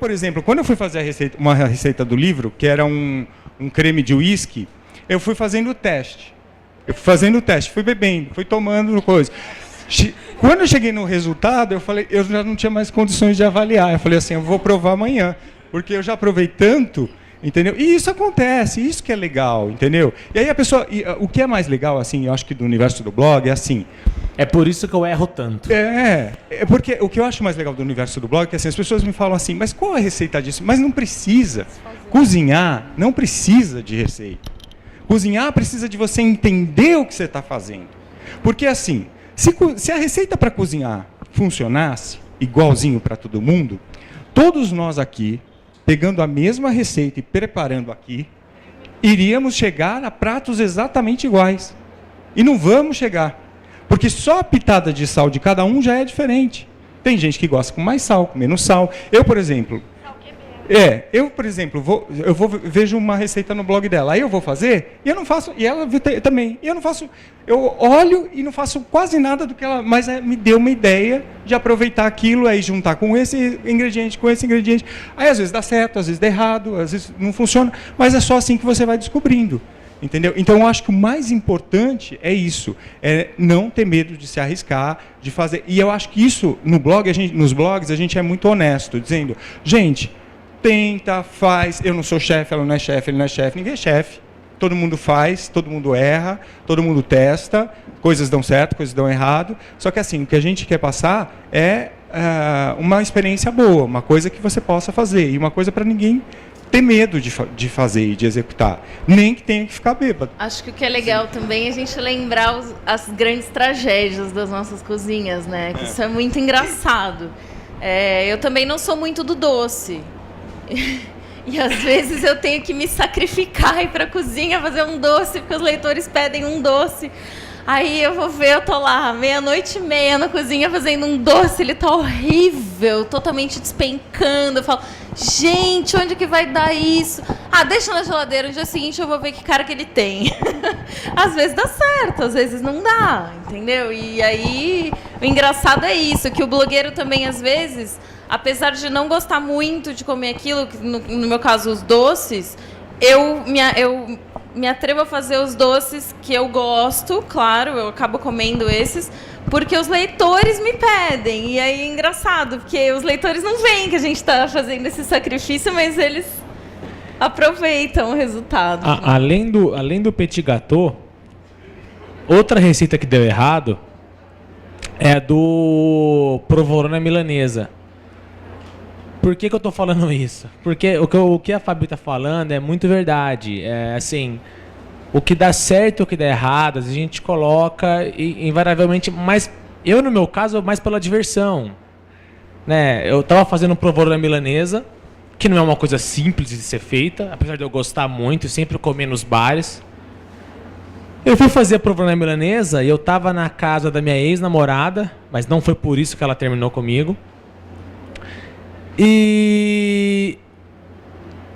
por exemplo, quando eu fui fazer uma receita do livro, que era um creme de uísque, eu fui fazendo o teste. Fui bebendo, fui tomando coisa. Quando eu cheguei no resultado, eu falei, eu já não tinha mais condições de avaliar. Eu falei assim, eu vou provar amanhã, porque eu já provei tanto, entendeu? E isso acontece, isso que é legal, entendeu? E aí a pessoa, o que é mais legal, assim, eu acho que do universo do blog é assim. É por isso que eu erro tanto. É porque o que eu acho mais legal do universo do blog é que assim, as pessoas me falam assim, mas qual é a receita disso? Mas não precisa. Cozinhar não precisa de receita. Cozinhar precisa de você entender o que você está fazendo. Porque assim, se a receita para cozinhar funcionasse igualzinho para todo mundo, todos nós aqui, pegando a mesma receita e preparando aqui, iríamos chegar a pratos exatamente iguais. E não vamos chegar. Porque só a pitada de sal de cada um já é diferente. Tem gente que gosta com mais sal, com menos sal. Eu, por exemplo, vejo uma receita no blog dela, aí eu vou fazer, e eu não faço, e ela também, e eu não faço, eu olho e não faço quase nada do que ela, mas me deu uma ideia de aproveitar aquilo, aí juntar com esse ingrediente, aí às vezes dá certo, às vezes dá errado, às vezes não funciona, mas é só assim que você vai descobrindo. Entendeu? Então, eu acho que o mais importante é isso, é não ter medo de se arriscar, de fazer. E eu acho que isso, nos blogs, a gente é muito honesto, dizendo, gente, tenta, faz, eu não sou chefe, ela não é chefe, ele não é chefe, ninguém é chefe. Todo mundo faz, todo mundo erra, todo mundo testa, coisas dão certo, coisas dão errado. Só que assim, o que a gente quer passar é uma experiência boa, uma coisa que você possa fazer, e uma coisa para ninguém ter medo de fazer e de executar, nem que tenha que ficar bêbado. Acho que o que é legal também é a gente lembrar as grandes tragédias das nossas cozinhas, né? Que isso é muito engraçado. Eu também não sou muito do doce. E às vezes eu tenho que me sacrificar e ir para a cozinha fazer um doce, porque os leitores pedem um doce. Aí eu vou ver, eu tô lá, 00:30 na cozinha fazendo um doce, ele tá horrível, totalmente despencando. Eu falo, gente, onde que vai dar isso? Deixa na geladeira, no dia seguinte eu vou ver que cara que ele tem. Às vezes dá certo, às vezes não dá, entendeu? E aí, o engraçado é isso, que o blogueiro também, às vezes, apesar de não gostar muito de comer aquilo, no meu caso, os doces, eu me atrevo a fazer os doces que eu gosto, claro, eu acabo comendo esses, porque os leitores me pedem. E aí é engraçado, porque os leitores não veem que a gente está fazendo esse sacrifício, mas eles aproveitam o resultado. Além do petit gâteau, outra receita que deu errado é a do provolone milanesa. Por que eu estou falando isso? Porque o que a Fabi está falando é muito verdade. Assim, o que dá certo e o que dá errado, a gente coloca invariavelmente, mas eu, no meu caso, mais pela diversão. Né? Eu estava fazendo um provolone milanesa, que não é uma coisa simples de ser feita, apesar de eu gostar muito e sempre comer nos bares. Eu fui fazer a provolone milanesa e eu estava na casa da minha ex-namorada, mas não foi por isso que ela terminou comigo. E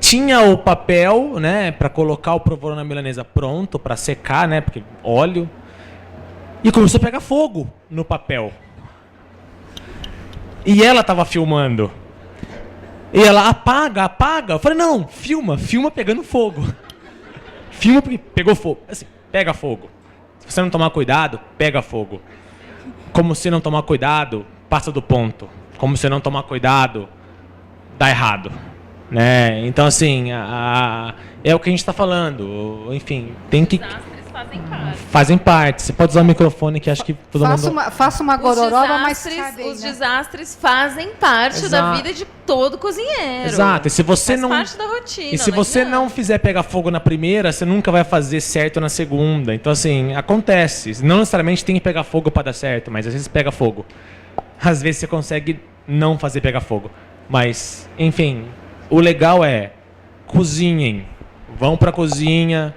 tinha o papel, né, para colocar o provolone na milanesa pronto, para secar, né, porque óleo. E começou a pegar fogo no papel. E ela estava filmando. E ela, apaga. Eu falei, não, filma pegando fogo. Filma porque pegou fogo. Assim, pega fogo. Se você não tomar cuidado, pega fogo. Como se não tomar cuidado, passa do ponto. Como se não tomar cuidado, dá errado, né? Então, assim, é o que a gente está falando. Enfim, tem que... Fazem parte. Você pode usar o microfone, que acho que todo mundo... Faça uma gororoba, mas os desastres fazem parte da vida de todo cozinheiro. Exato. E se você faz parte da rotina. E se você não fizer pegar fogo na primeira, você nunca vai fazer certo na segunda. Então, assim, acontece. Não necessariamente tem que pegar fogo para dar certo, mas às vezes pega fogo. Às vezes você consegue não fazer pegar fogo. Mas, enfim, o legal é cozinhem, vão para a cozinha,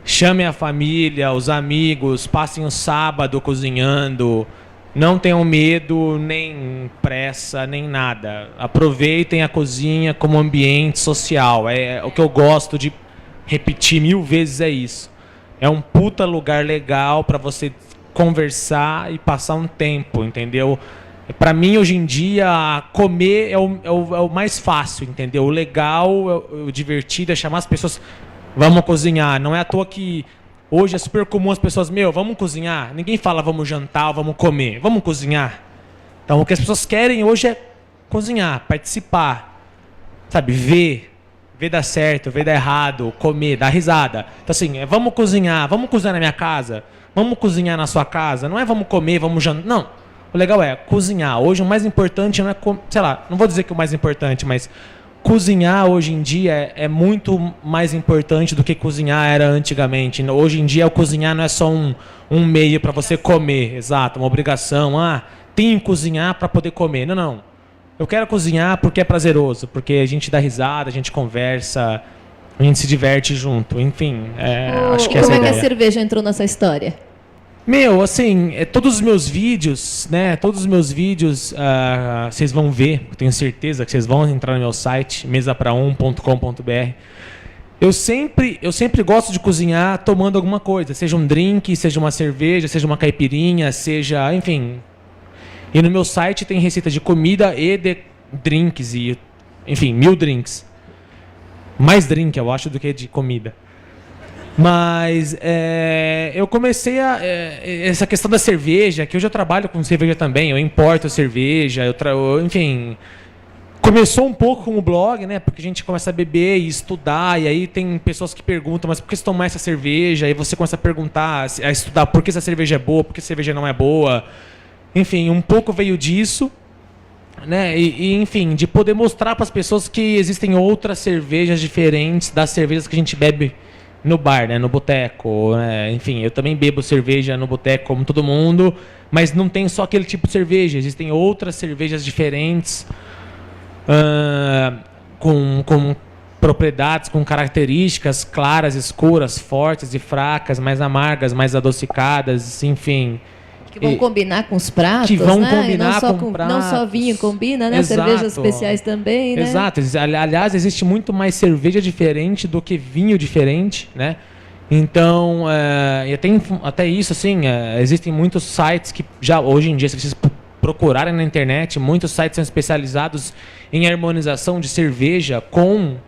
chamem a família, os amigos, passem o sábado cozinhando, não tenham medo, nem pressa, nem nada. Aproveitem a cozinha como ambiente social. É o que eu gosto de repetir 1000 vezes, é isso. É um puta lugar legal para você conversar e passar um tempo, entendeu? Para mim, hoje em dia, comer é o mais fácil, entendeu? O legal, o divertido é chamar as pessoas, vamos cozinhar. Não é à toa que hoje é super comum as pessoas, vamos cozinhar. Ninguém fala vamos jantar, vamos comer, vamos cozinhar. Então, o que as pessoas querem hoje é cozinhar, participar, sabe? Ver dar certo, ver dar errado, comer, dar risada. Então, assim, vamos cozinhar na minha casa, vamos cozinhar na sua casa. Não é vamos comer, vamos jantar, não. O legal é cozinhar. Hoje o mais importante não é, sei lá, não vou dizer que o mais importante, mas cozinhar hoje em dia é muito mais importante do que cozinhar era antigamente. Hoje em dia o cozinhar não é só um meio para você comer, exato, uma obrigação. Tenho que cozinhar para poder comer. Não. Eu quero cozinhar porque é prazeroso, porque a gente dá risada, a gente conversa, a gente se diverte junto. Enfim, acho que essa é a ideia. Como é que a cerveja entrou nessa história? Assim, todos os meus vídeos, vocês vão ver, tenho certeza que vocês vão entrar no meu site, mesapraum.com.br. Eu sempre gosto de cozinhar tomando alguma coisa, seja um drink, seja uma cerveja, seja uma caipirinha, seja, enfim. E no meu site tem receita de comida e de drinks, e, enfim, 1000 drinks. Mais drink, eu acho, do que de comida. Mas eu comecei essa questão da cerveja, que hoje eu trabalho com cerveja também, eu importo cerveja, enfim. Começou um pouco com o blog, né? Porque a gente começa a beber e estudar, e aí tem pessoas que perguntam, mas por que você toma essa cerveja? Aí você começa a perguntar, a estudar por que essa cerveja é boa, por que essa cerveja não é boa. Enfim, um pouco veio disso, né? Enfim, de poder mostrar para as pessoas que existem outras cervejas diferentes das cervejas que a gente bebe no bar, né, no boteco, né? Enfim, eu também bebo cerveja no boteco como todo mundo, mas não tem só aquele tipo de cerveja, existem outras cervejas diferentes, com propriedades, com características claras, escuras, fortes e fracas, mais amargas, mais adocicadas, enfim. Que vão combinar com os pratos, que vão né? combinar com pratos. Não só vinho combina, né? Exato. Cervejas especiais também, né? Exato. Aliás, existe muito mais cerveja diferente do que vinho diferente, né? Então, e até isso, assim, existem muitos sites que já, hoje em dia, se vocês procurarem na internet, muitos sites são especializados em harmonização de cerveja com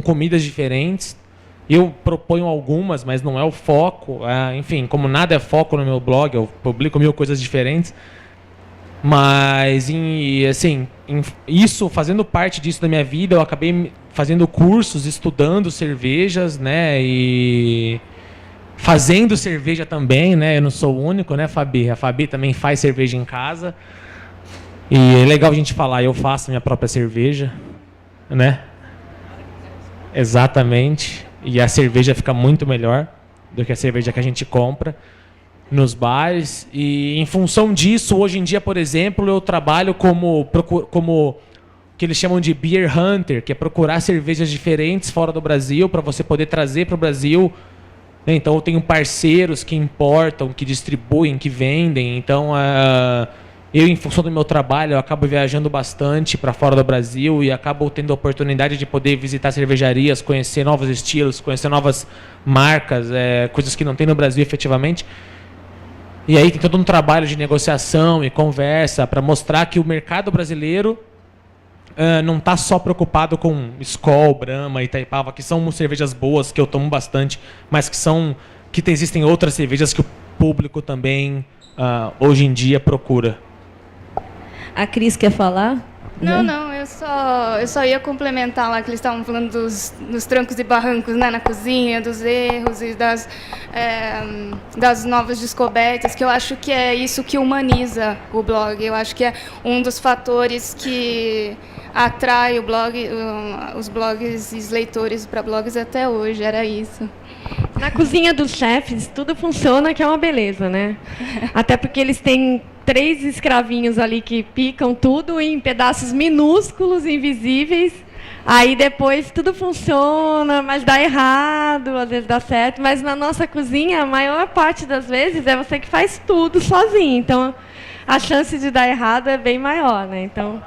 comidas diferentes. Eu proponho algumas, mas não é o foco. Enfim, como nada é foco no meu blog, eu publico 1000 coisas diferentes. Mas, fazendo parte disso da minha vida, eu acabei fazendo cursos, estudando cervejas, né? E fazendo cerveja também, né? Eu não sou o único, né, Fabi? A Fabi também faz cerveja em casa. E é legal a gente falar, eu faço minha própria cerveja, né? Exatamente. E a cerveja fica muito melhor do que a cerveja que a gente compra nos bares. E em função disso, hoje em dia, por exemplo, eu trabalho como que eles chamam de beer hunter, que é procurar cervejas diferentes fora do Brasil para você poder trazer para o Brasil. Então eu tenho parceiros que importam, que distribuem, que vendem. Então eu, em função do meu trabalho, eu acabo viajando bastante para fora do Brasil e acabo tendo a oportunidade de poder visitar cervejarias, conhecer novos estilos, conhecer novas marcas, coisas que não tem no Brasil efetivamente. E aí tem todo um trabalho de negociação e conversa para mostrar que o mercado brasileiro não está só preocupado com Skol, Brahma e Itaipava, que são cervejas boas, que eu tomo bastante, mas que existem outras cervejas que o público também hoje em dia procura. A Cris quer falar? Não, eu só ia complementar lá que eles estavam falando dos trancos e barrancos, né, na cozinha, dos erros e das novas descobertas, que eu acho que é isso que humaniza o blog. Eu acho que é um dos fatores que atrai os blogs e os leitores para blogs até hoje, era isso. Na cozinha dos chefes, tudo funciona, que é uma beleza, né? Até porque eles têm 3 escravinhos ali que picam tudo em pedaços minúsculos, invisíveis. Aí depois tudo funciona, mas dá errado, às vezes dá certo. Mas na nossa cozinha, a maior parte das vezes é você que faz tudo sozinho. Então, a chance de dar errado é bem maior, né? Então,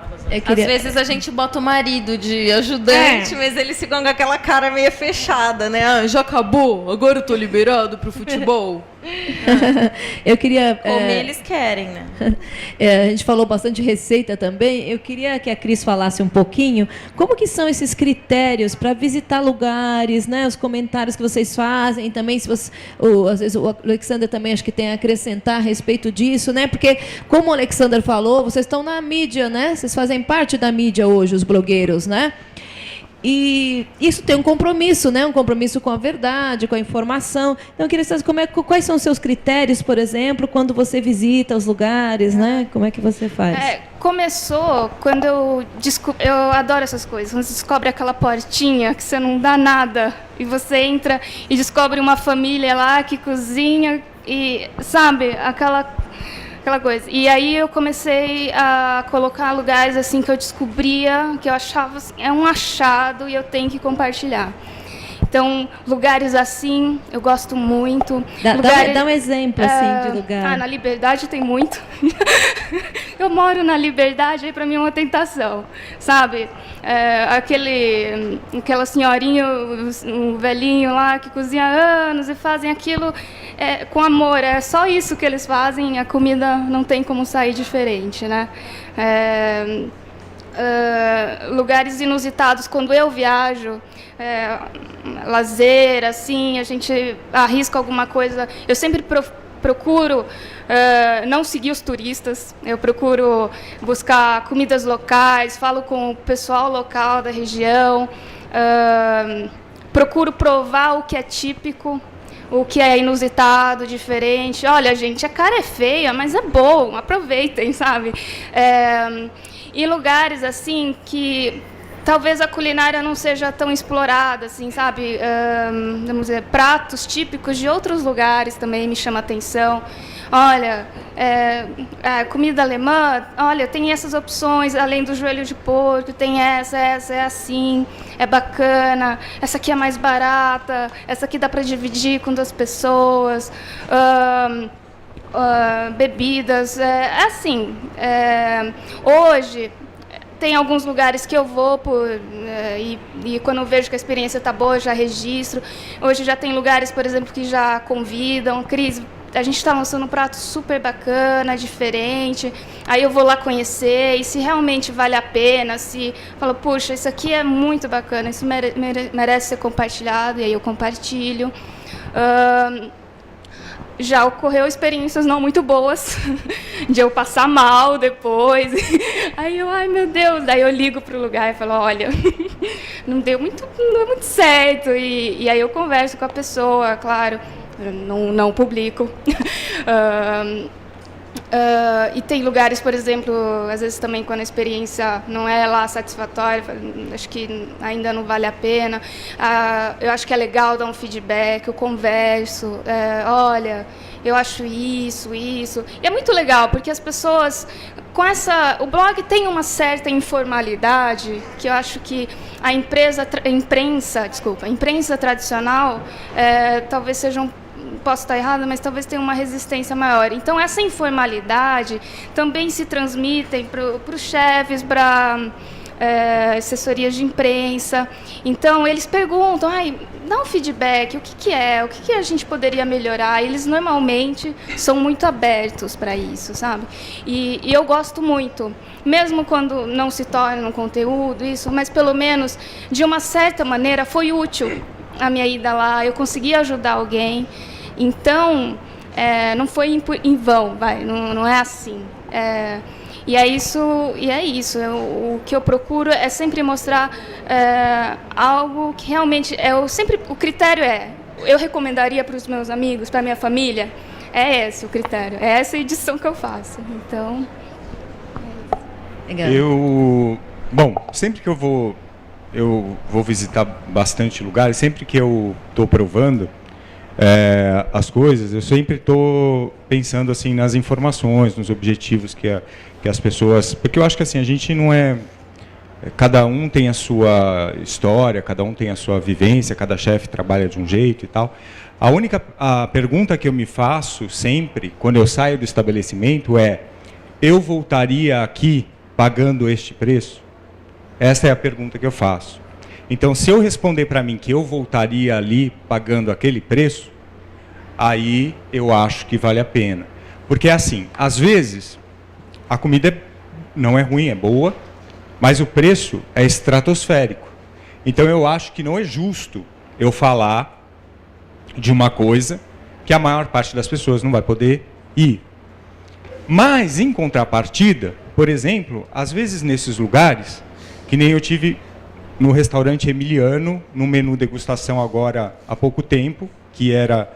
Às vezes a gente bota o marido de ajudante, mas eles ficam com aquela cara meio fechada, né? Já acabou? Agora eu tô liberado pro futebol? Eu queria... Comer eles querem, né? A gente falou bastante de receita também. Eu queria que a Cris falasse um pouquinho como que são esses critérios para visitar lugares, né? Os comentários que vocês fazem, também se você, às vezes o Alexander também acho que tem a acrescentar a respeito disso, né? Porque, como o Alexander falou, vocês estão na mídia, né? Vocês fazem parte da mídia hoje, os blogueiros, né? E isso tem um compromisso, né? Um compromisso com a verdade, com a informação. Então, eu queria saber quais são os seus critérios, por exemplo, quando você visita os lugares, né? Como é que você faz? Começou quando eu adoro essas coisas. Quando você descobre aquela portinha que você não dá nada e você entra e descobre uma família lá que cozinha e, sabe, aquela coisa. E aí eu comecei a colocar lugares assim que eu descobria, que eu achava assim, é um achado e eu tenho que compartilhar. Então, lugares assim, eu gosto muito. Dá um exemplo assim, de lugar. Na Liberdade tem muito. Eu moro na Liberdade, aí para mim é uma tentação, sabe? Aquela senhorinha, um velhinho lá que cozinha há anos e fazem aquilo com amor. É só isso que eles fazem, a comida não tem como sair diferente, né? Lugares inusitados, quando eu viajo, lazer, assim, a gente arrisca alguma coisa. Eu sempre procuro não seguir os turistas, eu procuro buscar comidas locais, falo com o pessoal local da região, procuro provar o que é típico, o que é inusitado, diferente. Olha, gente, a cara é feia, mas é bom, aproveitem, sabe? E lugares assim que talvez a culinária não seja tão explorada, assim, sabe? Vamos dizer, pratos típicos de outros lugares também me chama a atenção. Olha, comida alemã, olha, tem essas opções, além do joelho de porco, tem essa é assim, é bacana, essa aqui é mais barata, essa aqui dá para dividir com 2 pessoas. Bebidas, assim, hoje tem alguns lugares que eu vou e quando eu vejo que a experiência está boa, eu já registro. Hoje já tem lugares, por exemplo, que já convidam. Cris, a gente está lançando um prato super bacana, diferente, aí eu vou lá conhecer, e se realmente vale a pena, se falo, puxa, isso aqui é muito bacana, isso merece ser compartilhado, e aí eu compartilho. Já ocorreu experiências não muito boas, de eu passar mal depois. Aí eu, ai meu Deus, daí eu ligo para o lugar e falo, olha, não deu muito certo. E aí eu converso com a pessoa, claro, não publico. E tem lugares, por exemplo, às vezes também quando a experiência não é lá satisfatória, acho que ainda não vale a pena. Eu acho que é legal dar um feedback, eu converso, olha, eu acho isso. E é muito legal, porque as pessoas, o blog tem uma certa informalidade, que eu acho que a imprensa tradicional talvez seja posso estar errada, mas talvez tenha uma resistência maior. Então, essa informalidade também se transmite para os chefes, para assessorias de imprensa. Então, eles perguntam, dá um feedback, o que a gente poderia melhorar? Eles, normalmente, são muito abertos para isso, sabe? E eu gosto muito, mesmo quando não se torna um conteúdo, mas pelo menos, de uma certa maneira, foi útil a minha ida lá, eu consegui ajudar alguém. Então, não foi em vão, não é assim. E é isso. O que eu procuro é sempre mostrar algo que realmente... o critério eu recomendaria para os meus amigos, para a minha família. É esse o critério, é essa edição que eu faço. Então, Legal. Sempre que eu vou visitar bastante lugares, sempre que eu estou provando as coisas, eu sempre estou pensando assim nas informações, nos objetivos que as pessoas... Porque eu acho que assim, a gente não é... Cada um tem a sua história, cada um tem a sua vivência, cada chefe trabalha de um jeito e tal. A pergunta que eu me faço sempre, quando eu saio do estabelecimento, eu voltaria aqui pagando este preço? Essa é a pergunta que eu faço. Então, se eu responder para mim que eu voltaria ali pagando aquele preço, aí eu acho que vale a pena. Porque, assim, às vezes, a comida não é ruim, é boa, mas o preço é estratosférico. Então, eu acho que não é justo eu falar de uma coisa que a maior parte das pessoas não vai poder ir. Mas, em contrapartida, por exemplo, às vezes nesses lugares, que nem eu tive no restaurante Emiliano, no menu degustação agora há pouco tempo, que era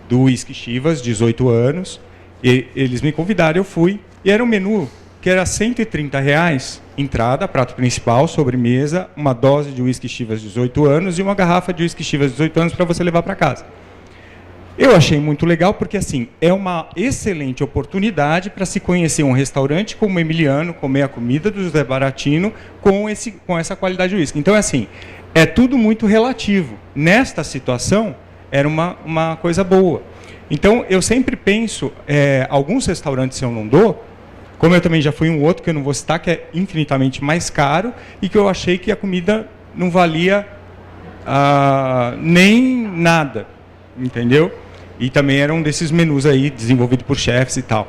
do Whisky Chivas, 18 anos, e eles me convidaram, eu fui, e era um menu que era R$130, entrada, prato principal, sobremesa, uma dose de Whisky Chivas 18 anos e uma garrafa de Whisky Chivas 18 anos para você levar para casa. Eu achei muito legal porque, assim, é uma excelente oportunidade para se conhecer um restaurante como o Emiliano, comer a comida do José Baratino com essa qualidade de whisky. Então, assim, é tudo muito relativo. Nesta situação, era uma coisa boa. Então, eu sempre penso, alguns restaurantes eu não dou, como eu também já fui um outro que eu não vou citar, que é infinitamente mais caro e que eu achei que a comida não valia nem nada, entendeu? E também era um desses menus aí, desenvolvido por chefes e tal.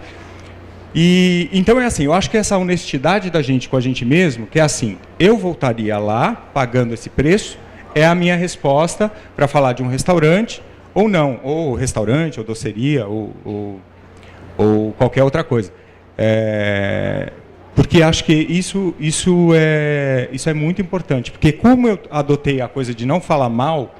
E então é assim, eu acho que essa honestidade da gente com a gente mesmo, que é assim, eu voltaria lá, pagando esse preço, é a minha resposta para falar de um restaurante, ou não, ou restaurante, ou doceria, ou qualquer outra coisa. Porque acho que isso é muito importante, porque como eu adotei a coisa de não falar mal,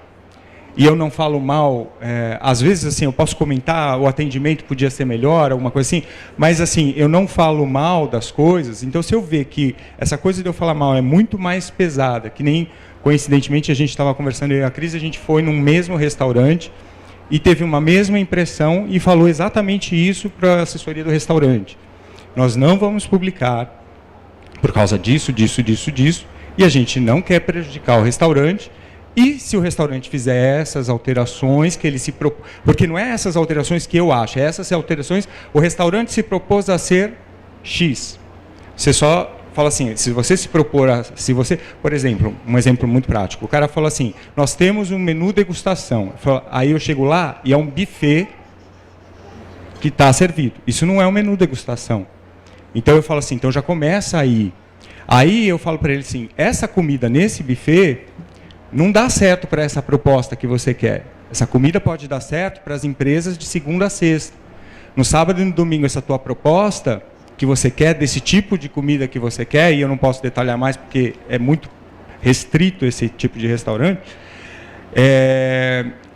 e eu não falo mal, às vezes assim, eu posso comentar, o atendimento podia ser melhor, alguma coisa assim, mas assim, eu não falo mal das coisas, então se eu ver que essa coisa de eu falar mal é muito mais pesada, que nem, coincidentemente, a gente estava conversando, eu e a Cris, a gente foi num mesmo restaurante e teve uma mesma impressão e falou exatamente isso para a assessoria do restaurante. Nós não vamos publicar por causa disso, e a gente não quer prejudicar o restaurante. E se o restaurante fizer essas alterações que ele se propôs, porque não é essas alterações que eu acho, é essas alterações, o restaurante se propôs a ser X. Você só fala assim, se você se propor, por exemplo, um exemplo muito prático, o cara fala assim, nós temos um menu degustação, aí eu chego lá e é um buffet que está servido. Isso não é um menu degustação. Então eu falo assim, então já começa aí. Aí eu falo para ele assim, essa comida nesse buffet não dá certo para essa proposta que você quer. Essa comida pode dar certo para as empresas de segunda a sexta. No sábado e no domingo, essa tua proposta que você quer, desse tipo de comida que você quer, e eu não posso detalhar mais porque é muito restrito esse tipo de restaurante,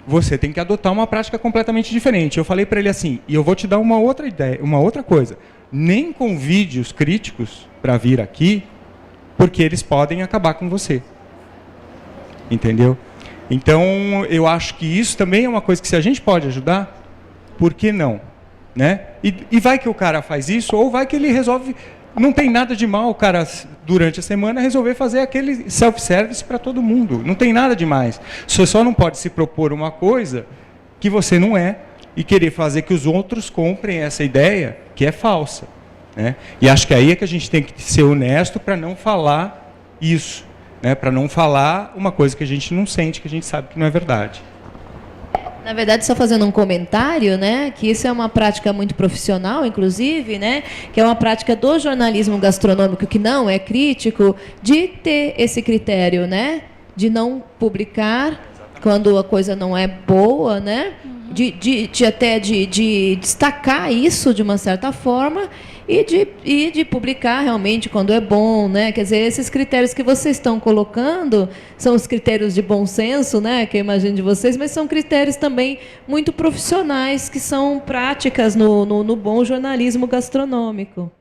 você tem que adotar uma prática completamente diferente. Eu falei para ele assim, e eu vou te dar uma outra ideia, uma outra coisa. Nem convide os críticos para vir aqui, porque eles podem acabar com você. Entendeu? Então, eu acho que isso também é uma coisa que, se a gente pode ajudar, por que não? Né? E vai que o cara faz isso, ou vai que ele resolve... Não tem nada de mal o cara, durante a semana, resolver fazer aquele self-service para todo mundo. Não tem nada demais. Você só não pode se propor uma coisa que você não é e querer fazer que os outros comprem essa ideia que é falsa. Né? E acho que aí é que a gente tem que ser honesto para não falar isso. Né, para não falar uma coisa que a gente não sente, que a gente sabe que não é verdade. Na verdade, só fazendo um comentário, né, que isso é uma prática muito profissional, inclusive, né, que é uma prática do jornalismo gastronômico, que não é crítico, de ter esse critério, né, de não publicar quando a coisa não é boa, né, de destacar isso de uma certa forma e de publicar realmente quando é bom, né? Quer dizer, esses critérios que vocês estão colocando são os critérios de bom senso, né? Que eu imagino de vocês, mas são critérios também muito profissionais, que são práticas no bom jornalismo gastronômico.